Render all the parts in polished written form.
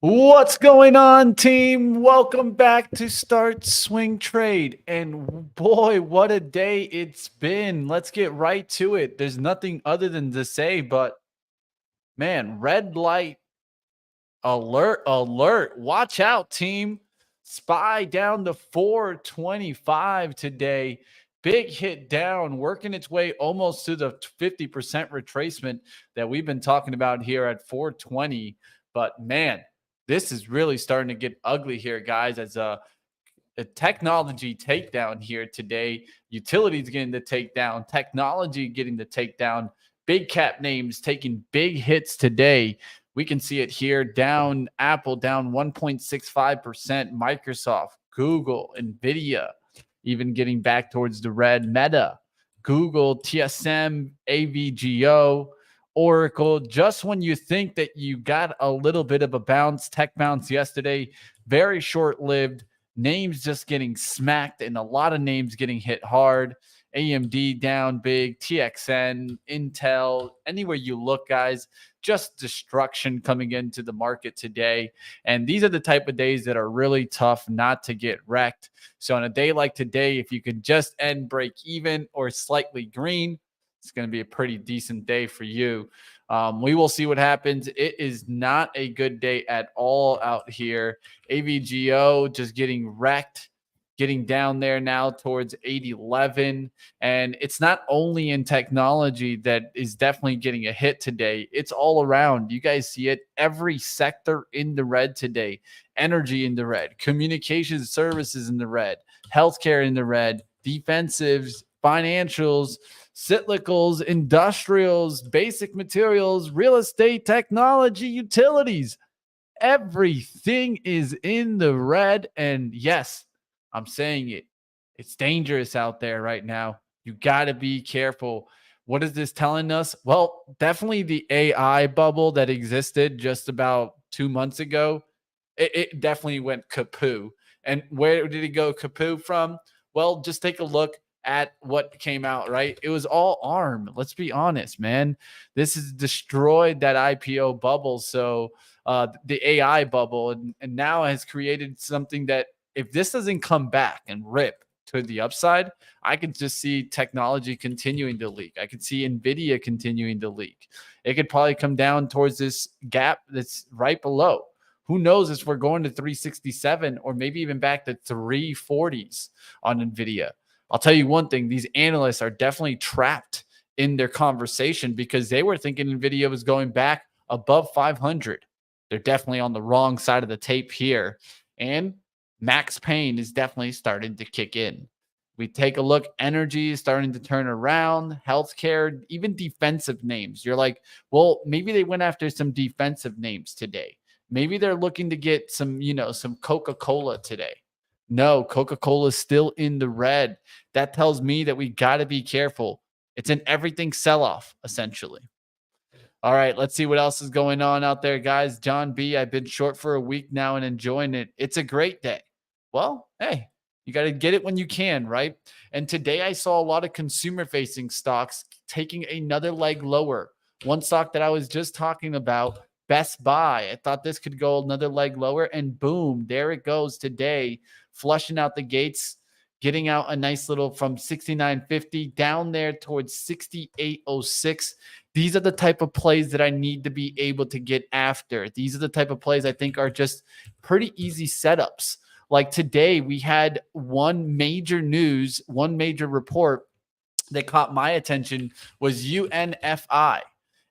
What's going on, team? Welcome back to Start Swing Trade. And boy, what a day it's been. Let's get right to it. There's nothing other than to say, but man, red light alert, alert. Watch out, team. SPY down to 425 today. Big hit down, working its way almost to the 50% retracement that we've been talking about here at 420. But man, this is really starting to get ugly here, guys, as a technology takedown here today. Utilities getting the takedown, technology getting the takedown, big cap names taking big hits today. We can see it here down Apple down 1.65%, Microsoft, Google, Nvidia even getting back towards the red, Meta, Google, TSM, AVGO, Oracle. Just when you think that you got a little bit of a bounce, tech bounce yesterday, very short lived. Names just getting smacked and a lot of names getting hit hard. AMD down big, TXN, Intel, anywhere you look, guys, just destruction coming into the market today. And these are the type of days that are really tough not to get wrecked. So on a day like today, if you can just end break even or slightly green, it's going to be a pretty decent day for you. We will see what happens. It is not a good day at all out here. AVGO just getting wrecked, getting down there now towards 811. And it's not only in technology that is definitely getting a hit today, it's all around. You guys see it. Every sector in the red today. Energy in the red, communications services in the red, healthcare in the red, defensives, financials, cyclicals, industrials, basic materials, real estate, technology, utilities. Everything is in the red. And yes, I'm saying it. It's dangerous out there right now. You got to be careful. What is this telling us? Well, definitely the AI bubble that existed just about 2 months ago. It definitely went kapoo. And where did it go kapoo from? Well, just take a look at what came out, right? It was all ARM. Let's be honest, man. This has destroyed that IPO bubble. So the AI bubble, and now has created something that if this doesn't come back and rip to the upside, I could just see technology continuing to leak. I could see Nvidia continuing to leak. It could probably come down towards this gap that's right below. Who knows if we're going to 367 or maybe even back to 340s on Nvidia. I'll tell you one thing, these analysts are definitely trapped in their conversation because they were thinking Nvidia was going back above 500. They're definitely on the wrong side of the tape here. And Max Payne is definitely starting to kick in. We take a look, energy is starting to turn around, healthcare, even defensive names. You're like, well, maybe they went after some defensive names today. Maybe they're looking to get some, some Coca-Cola today. No, Coca-Cola is still in the red. That tells me that we got to be careful. It's an everything sell-off, essentially. All right, let's see what else is going on out there, guys. John B., I've been short for a week now and enjoying it. It's a great day. Well, hey, you got to get it when you can, right? And today I saw a lot of consumer-facing stocks taking another leg lower. One stock that I was just talking about, Best Buy. I thought this could go another leg lower, and boom, there it goes today, flushing out the gates, getting out a nice little from 69.50 down there towards 68.06. These are the type of plays that I need to be able to get after. These are the type of plays I think are just pretty easy setups. Like today, we had one major report that caught my attention was UNFI,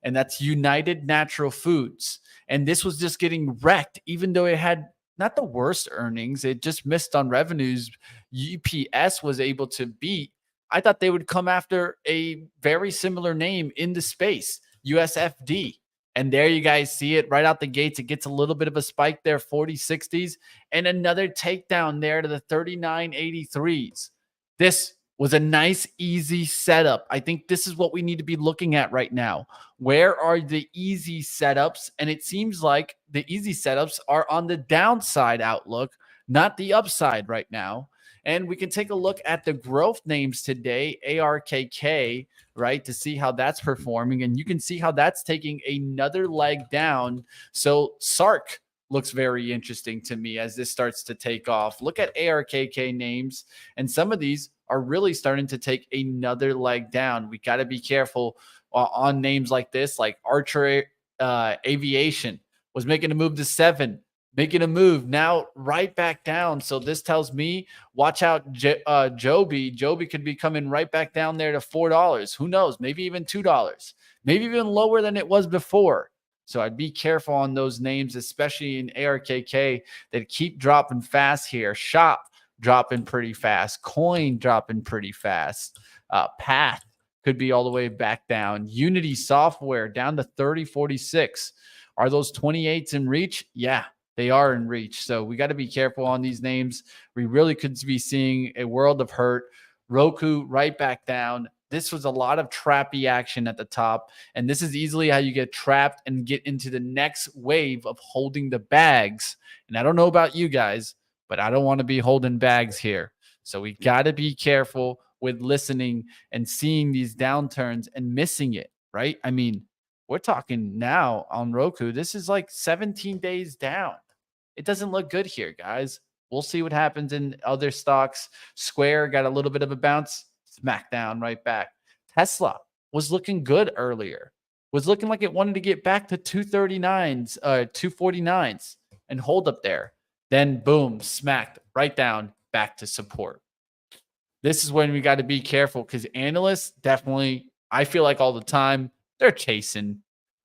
and that's United Natural Foods. And this was just getting wrecked, even though it had not the worst earnings. It just missed on revenues. UPS was able to beat. I thought they would come after a very similar name in the space, USFD. And there you guys see it right out the gates. It gets a little bit of a spike there, 40-60s, and another takedown there to the 39.83s. This was a nice, easy setup. I think this is what we need to be looking at right now. Where are the easy setups? And it seems like the easy setups are on the downside outlook, not the upside right now. And we can take a look at the growth names today, ARKK, right, to see how that's performing. And you can see how that's taking another leg down. So SARK looks very interesting to me as this starts to take off. Look at ARKK names, and some of these are really starting to take another leg down. We got to be careful on names like this, like Archer Aviation was making a move to 7, making a move now right back down. So this tells me watch out, Joby. Joby could be coming right back down there to $4. Who knows? Maybe even $2, maybe even lower than it was before. So I'd be careful on those names, especially in ARKK that keep dropping fast here. Shop dropping pretty fast. Coin dropping pretty fast. Path could be all the way back down. Unity Software down to 30.46. Are those 28s in reach? Yeah, they are in reach. So we got to be careful on these names. We really could be seeing a world of hurt. Roku right back down. This was a lot of trappy action at the top. And this is easily how you get trapped and get into the next wave of holding the bags. And I don't know about you guys, but I don't want to be holding bags here. So we got to be careful with listening and seeing these downturns and missing it, right? I mean, we're talking now on Roku. This is like 17 days down. It doesn't look good here, guys. We'll see what happens in other stocks. Square got a little bit of a bounce, smack down right back. Tesla was looking good earlier, was looking like it wanted to get back to 239s, 249s and hold up there. Then boom, smacked right down back to support. This is when we got to be careful because analysts definitely, I feel like all the time, they're chasing.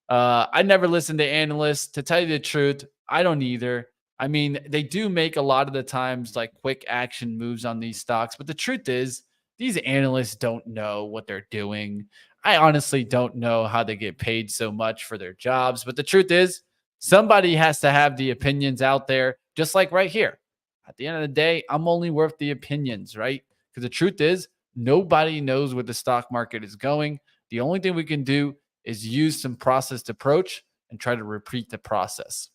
I never listen to analysts. To tell you the truth, I don't either. I mean, they do make a lot of the times like quick action moves on these stocks. But the truth is, these analysts don't know what they're doing. I honestly don't know how they get paid so much for their jobs. But the truth is, somebody has to have the opinions out there, just like right here. At the end of the day, I'm only worth the opinions, right? Because the truth is, nobody knows where the stock market is going. The only thing we can do is use some processed approach and try to repeat the process.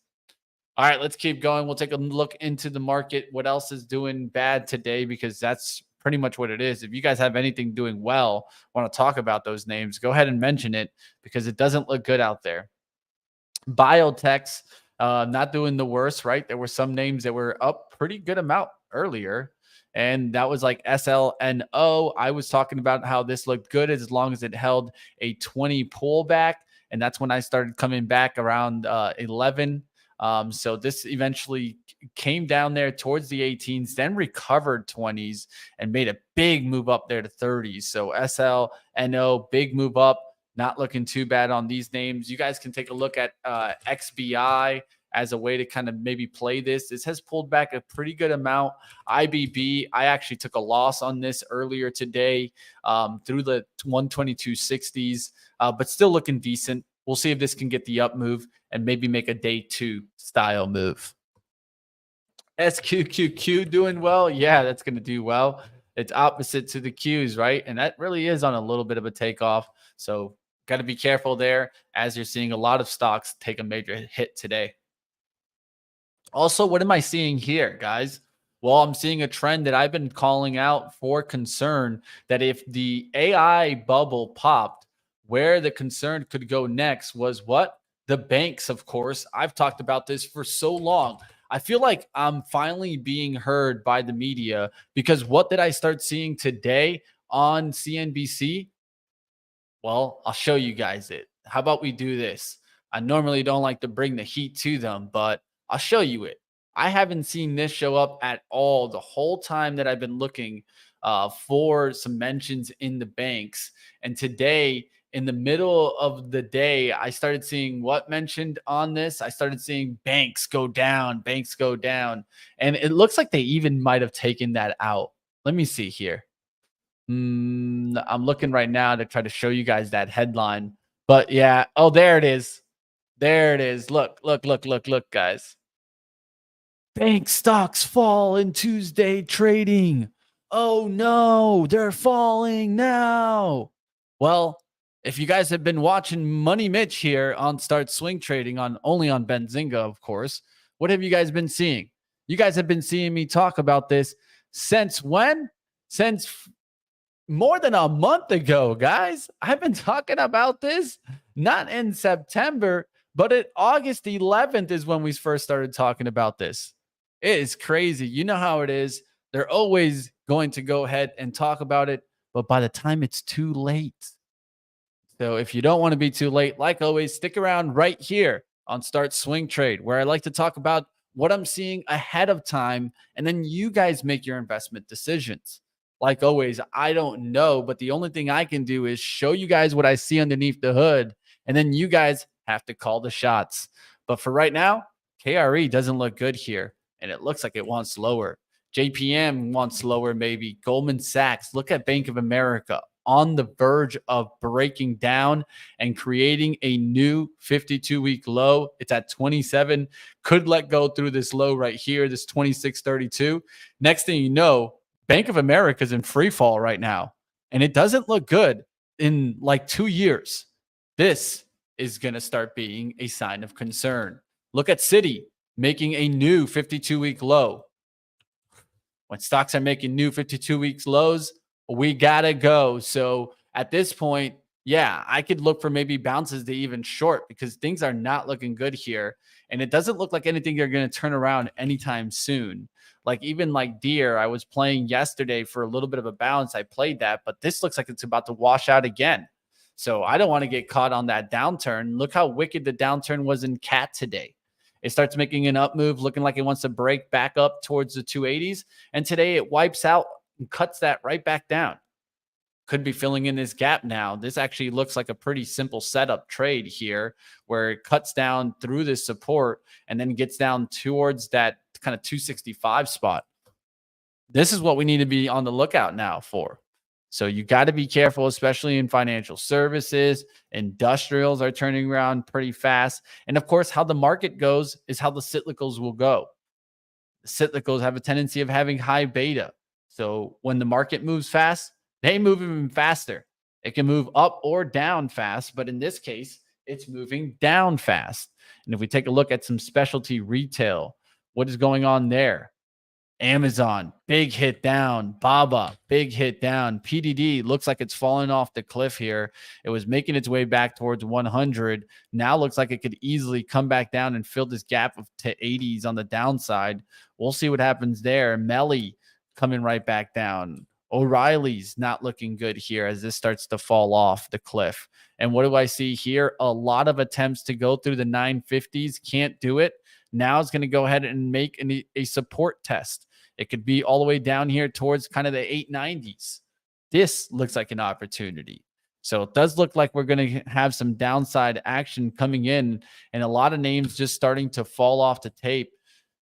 All right, let's keep going. We'll take a look into the market. What else is doing bad today? Because that's pretty much what it is. If you guys have anything doing well, want to talk about those names, go ahead and mention it because it doesn't look good out there. Biotech's not doing the worst, right? There were some names that were up pretty good amount earlier. And that was like SLNO. I was talking about how this looked good as long as it held a 20 pullback. And that's when I started coming back around 11. So this eventually came down there towards the 18s, then recovered 20s and made a big move up there to 30s. So SLNO, big move up. Not looking too bad on these names. You guys can take a look at XBI as a way to kind of maybe play this. This has pulled back a pretty good amount. IBB, I actually took a loss on this earlier today through the 122.60s, but still looking decent. We'll see if this can get the up move and maybe make a day 2 style move. SQQQ doing well. Yeah, that's going to do well. It's opposite to the Qs, right? And that really is on a little bit of a takeoff. So got to be careful there as you're seeing a lot of stocks take a major hit today. Also, what am I seeing here, guys? Well, I'm seeing a trend that I've been calling out for concern that if the AI bubble popped, where the concern could go next was what? The banks, of course. I've talked about this for so long. I feel like I'm finally being heard by the media because what did I start seeing today on CNBC? Well, I'll show you guys it. How about we do this? I normally don't like to bring the heat to them, but I'll show you it. I haven't seen this show up at all the whole time that I've been looking for some mentions in the banks. And today, in the middle of the day, I started seeing what mentioned on this. I started seeing banks go down, banks go down. And it looks like they even might have taken that out. Let me see here. I'm looking right now to try to show you guys that headline. But yeah, oh, there it is. There it is. Look, guys. Bank stocks fall in Tuesday trading. Oh no, they're falling now. Well, if you guys have been watching Money Mitch here on Start Swing Trading only on Benzinga, of course, what have you guys been seeing? You guys have been seeing me talk about this since when? Since more than a month ago, guys. I've been talking about this not in September, But at August 11th is when we first started talking about this. It is crazy. You know how it is. They're always going to go ahead and talk about it, but by the time it's too late. So if you don't want to be too late, like always, stick around right here on Start Swing Trade, where I like to talk about what I'm seeing ahead of time, and then you guys make your investment decisions. Like always, I don't know, but the only thing I can do is show you guys what I see underneath the hood, and then you guys have to call the shots. But for right now, KRE doesn't look good here, and it looks like it wants lower. JPM wants lower, maybe. Goldman Sachs, look at Bank of America on the verge of breaking down and creating a new 52-week low. It's at 27. Could let go through this low right here, this 26.32. Next thing you know, Bank of America is in free fall right now, and it doesn't look good in like 2 years. This is going to start being a sign of concern. Look at Citi making a new 52-week low. When stocks are making new 52 weeks lows, we gotta go. So at this point, yeah, I could look for maybe bounces to even short because things are not looking good here. And it doesn't look like anything are going to turn around anytime soon. Like even like Deer, I was playing yesterday for a little bit of a bounce. I played that, but this looks like it's about to wash out again. So I don't want to get caught on that downturn. Look how wicked the downturn was in CAT today. It starts making an up move, looking like it wants to break back up towards the 280s. And today it wipes out and cuts that right back down. Could be filling in this gap now. This actually looks like a pretty simple setup trade here where it cuts down through this support and then gets down towards that kind of 265 spot. This is what we need to be on the lookout now for. So you got to be careful, especially in financial services. Industrials are turning around pretty fast. And of course, how the market goes is how the cyclicals will go. The cyclicals have a tendency of having high beta. So when the market moves fast, they move even faster. It can move up or down fast, but in this case, it's moving down fast. And if we take a look at some specialty retail, what is going on there? Amazon, big hit down. Baba, big hit down. PDD looks like it's falling off the cliff here. It was making its way back towards 100. Now looks like it could easily come back down and fill this gap of to 80s on the downside. We'll see what happens there. Melly coming right back down. O'Reilly's not looking good here as this starts to fall off the cliff. And what do I see here? A lot of attempts to go through the 950s. Can't do it. Now it's going to go ahead and make a support test. It could be all the way down here towards kind of the 890s. This looks like an opportunity. So it does look like we're going to have some downside action coming in and a lot of names just starting to fall off the tape.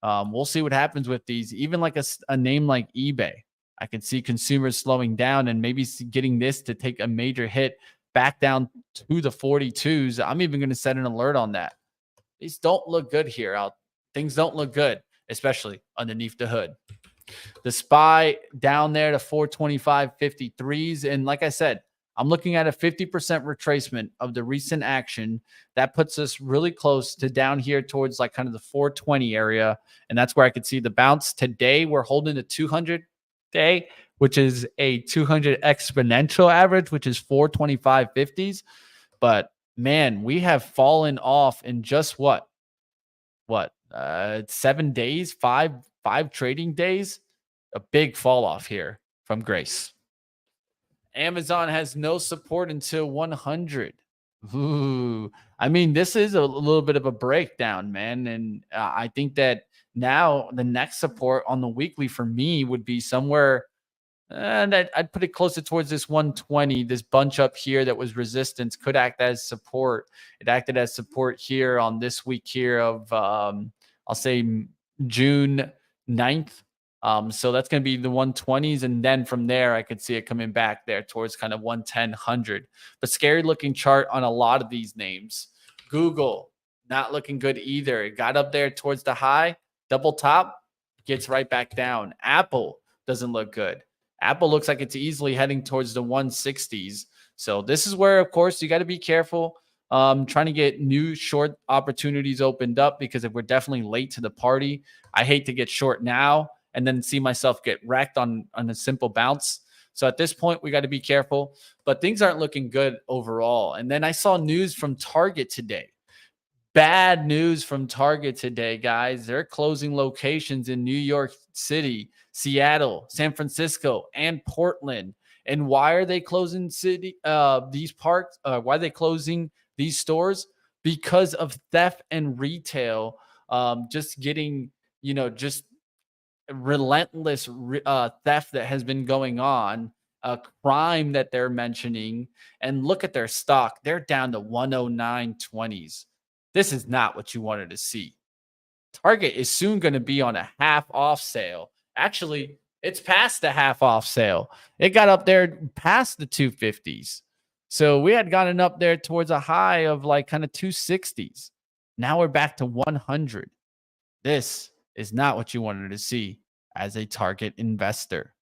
We'll see what happens with these. Even like a name like eBay. I can see consumers slowing down and maybe getting this to take a major hit back down to the 42s. I'm even going to set an alert on that. These don't look good here. Things don't look good, especially underneath the hood. The SPY down there to 425.53s. And like I said, I'm looking at a 50% retracement of the recent action. That puts us really close to down here towards like kind of the 420 area. And that's where I could see the bounce. Today, we're holding the 200 day, which is a 200 exponential average, which is 425.50s. But man, we have fallen off in just what 7 days, five trading days. A big fall off here from Grace. Amazon has no support until 100. Ooh, I mean, this is a little bit of a breakdown, man. And I think that now the next support on the weekly for me would be somewhere, and I'd put it closer towards this 120. This bunch up here that was resistance could act as support. It acted as support here on this week here of, I'll say June 9th. So that's going to be the 120s. And then from there, I could see it coming back there towards kind of 110, 100. But scary looking chart on a lot of these names. Google, not looking good either. It got up there towards the high, double top, gets right back down. Apple doesn't look good. Apple looks like it's easily heading towards the 160s. So this is where, of course, you got to be careful. Trying to get new short opportunities opened up because if we're definitely late to the party, I hate to get short now and then see myself get wrecked on a simple bounce. So at this point, we got to be careful, but things aren't looking good overall. And then I saw news from Target today. Bad news from Target today, guys. They're closing locations in New York City, Seattle, San Francisco, and Portland. And why are they closing these parks? Why are they closing these stores? Because of theft and retail. Just getting, just relentless theft that has been going on, a crime that they're mentioning, and look at their stock. They're down to 109.20s. This is not what you wanted to see. Target is soon going to be on a half off sale. Actually, it's past the half off sale. It got up there past the 250s. So we had gotten up there towards a high of like kind of 260s. Now we're back to 100. This is not what you wanted to see as a target investor.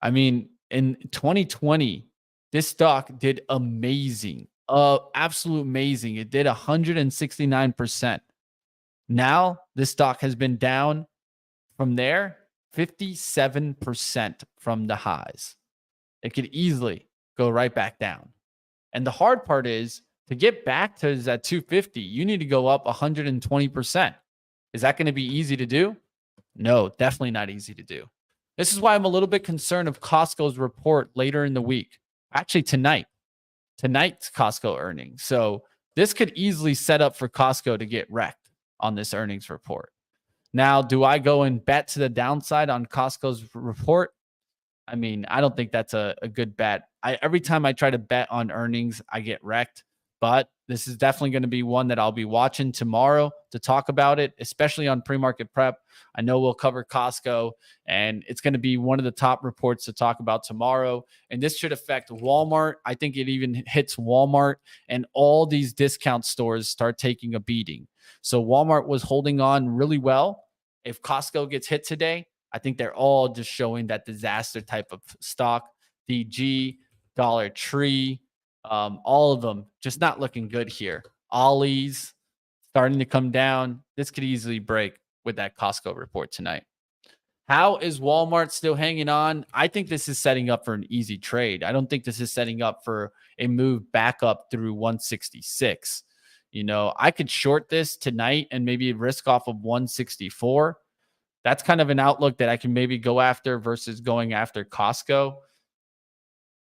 I mean, in 2020, this stock did amazing, absolute amazing. It did 169%. Now, this stock has been down from there 57% from the highs. It could easily go right back down. And the hard part is to get back to that 250, you need to go up 120%. Is that going to be easy to do? No, definitely not easy to do. This is why I'm a little bit concerned of Costco's report later in the week. Actually, tonight's Costco earnings. So this could easily set up for Costco to get wrecked on this earnings report. Now, do I go and bet to the downside on Costco's report? I mean, I don't think that's a good bet. Every time I try to bet on earnings, I get wrecked. But this is definitely going to be one that I'll be watching tomorrow to talk about it, especially on pre-market prep. I know we'll cover Costco, and it's going to be one of the top reports to talk about tomorrow. And this should affect Walmart. I think it even hits Walmart, and all these discount stores start taking a beating. So Walmart was holding on really well. If Costco gets hit today, I think they're all just showing that disaster type of stock. DG, Dollar Tree, all of them just not looking good here. Ollie's starting to come down. This could easily break with that Costco report tonight. How is Walmart still hanging on? I think this is setting up for an easy trade. I don't think this is setting up for a move back up through 166. I could short this tonight and maybe risk off of 164. That's kind of an outlook that I can maybe go after versus going after Costco.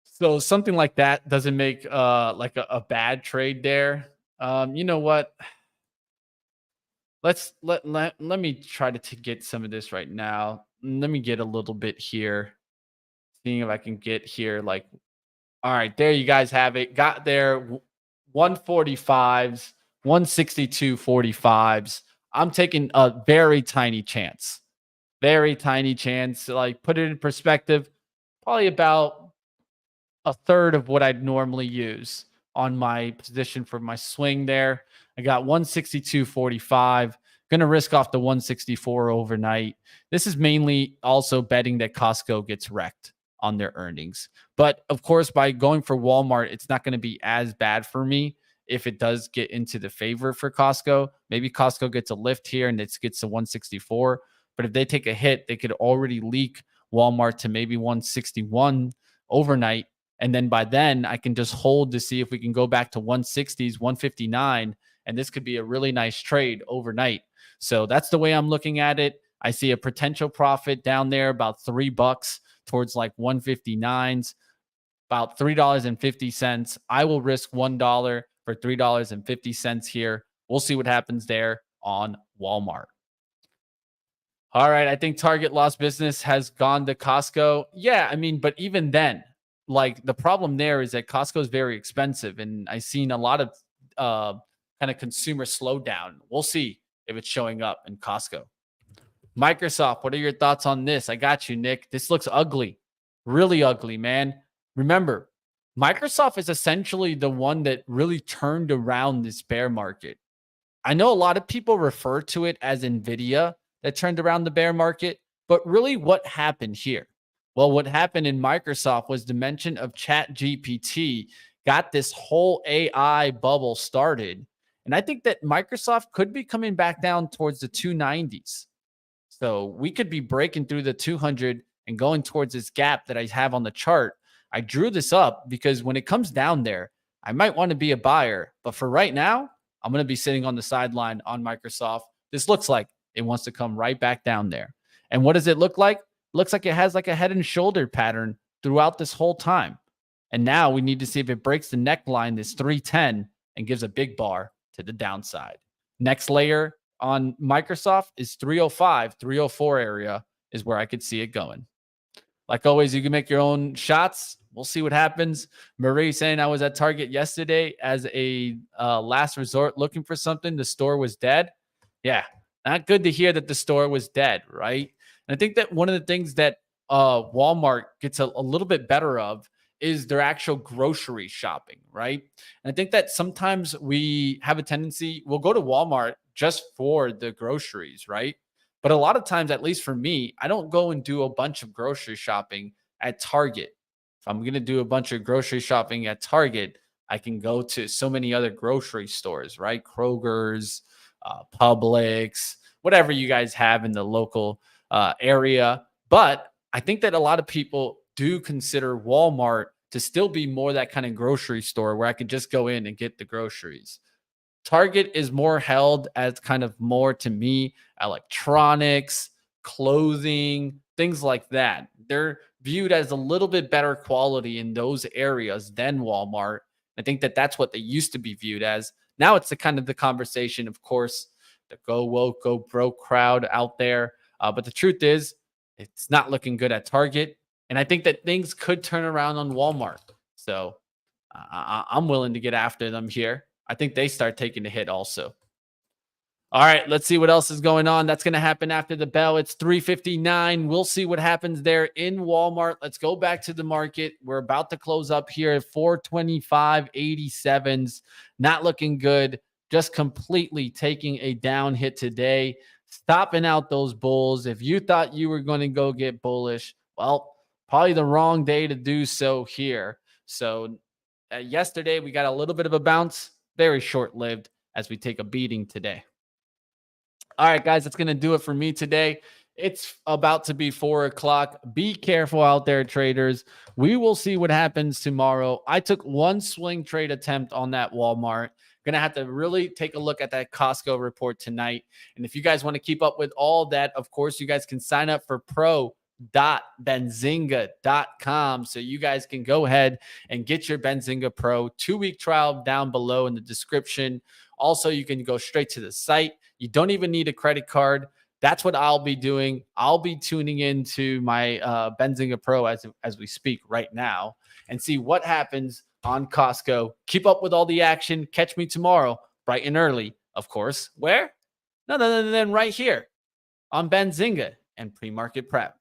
So something like that doesn't make like a bad trade there. You know what? Let me try to get some of this right now. Let me get a little bit here. Seeing if I can get here. Like, all right, there you guys have it. Got there 145s, 162.45s. I'm taking a very tiny chance. Very tiny chance. Like, put it in perspective, probably about a third of what I'd normally use on my position for my swing there. I got 162.45. Going to risk off the 164 overnight. This is mainly also betting that Costco gets wrecked on their earnings. But of course, by going for Walmart, it's not going to be as bad for me if it does get into the favor for Costco. Maybe Costco gets a lift here and it gets to 164. But if they take a hit, they could already leak Walmart to maybe 161 overnight. And then by then, I can just hold to see if we can go back to 160s, 159. And this could be a really nice trade overnight. So that's the way I'm looking at it. I see a potential profit down there about $3 towards like 159s, about $3.50. I will risk $1 for $3.50 here. We'll see what happens there on Walmart. All right. I think Target lost business, has gone to Costco. Yeah. I mean, but even then, like the problem there is that Costco is very expensive. And I've seen a lot of kind of consumer slowdown. We'll see if it's showing up in Costco. Microsoft, what are your thoughts on this? I got you, Nick. This looks ugly. Really ugly, man. Remember, Microsoft is essentially the one that really turned around this bear market. I know a lot of people refer to it as Nvidia that turned around the bear market, but really what happened here? Well, what happened in Microsoft was the mention of ChatGPT got this whole AI bubble started. And I think that Microsoft could be coming back down towards the 290s. So we could be breaking through the 200 and going towards this gap that I have on the chart. I drew this up because when it comes down there, I might want to be a buyer. But for right now, I'm going to be sitting on the sideline on Microsoft. This looks like it wants to come right back down there. And what does it look like? It looks like it has like a head and shoulder pattern throughout this whole time. And now we need to see if it breaks the neckline, this 310, and gives a big bar to the downside. Next layer on Microsoft is 305, 304 area is where I could see it going. Like always, you can make your own shots. We'll see what happens. Marie saying I was at Target yesterday as a last resort looking for something. The store was dead. Yeah, not good to hear that the store was dead, right? And I think that one of the things that Walmart gets a little bit better of is their actual grocery shopping, right? And I think that sometimes we have a tendency, we'll go to Walmart just for the groceries, right? But a lot of times, at least for me, I don't go and do a bunch of grocery shopping at Target. If I'm going to do a bunch of grocery shopping at Target, I can go to so many other grocery stores, right? Kroger's, Publix, whatever you guys have in the local area. But I think that a lot of people do consider Walmart to still be more that kind of grocery store where I could just go in and get the groceries. Target is more held as kind of more, to me, electronics, clothing, things like that. They're viewed as a little bit better quality in those areas than Walmart. I think that that's what they used to be viewed as. Now it's the kind of the conversation, of course, the go woke, go broke crowd out there. But the truth is, it's not looking good at Target. And I think that things could turn around on Walmart. So I'm willing to get after them here. I think they start taking a hit also. All right, let's see what else is going on. That's going to happen after the bell. It's 3:59. We'll see what happens there in Walmart. Let's go back to the market. We're about to close up here at 425.87s. Not looking good. Just completely taking a down hit today. Stopping out those bulls. If you thought you were going to go get bullish, well, probably the wrong day to do so here. So yesterday, we got a little bit of a bounce. Very short-lived as we take a beating today. All right, guys, that's going to do it for me today. It's about to be 4 o'clock. Be careful out there, traders. We will see what happens tomorrow. I took one swing trade attempt on that Walmart. Going to have to really take a look at that Costco report tonight. And if you guys want to keep up with all that, of course, you guys can sign up for pro.benzinga.com so you guys can go ahead and get your Benzinga Pro 2-week trial down below in the description. Also, you can go straight to the site. You don't even need a credit card. That's what I'll be doing. I'll be tuning into my Benzinga Pro as we speak right now and see what happens on Costco. Keep up with all the action. Catch me tomorrow, bright and early, of course. Where? None other than right here on Benzinga and PreMarket Prep.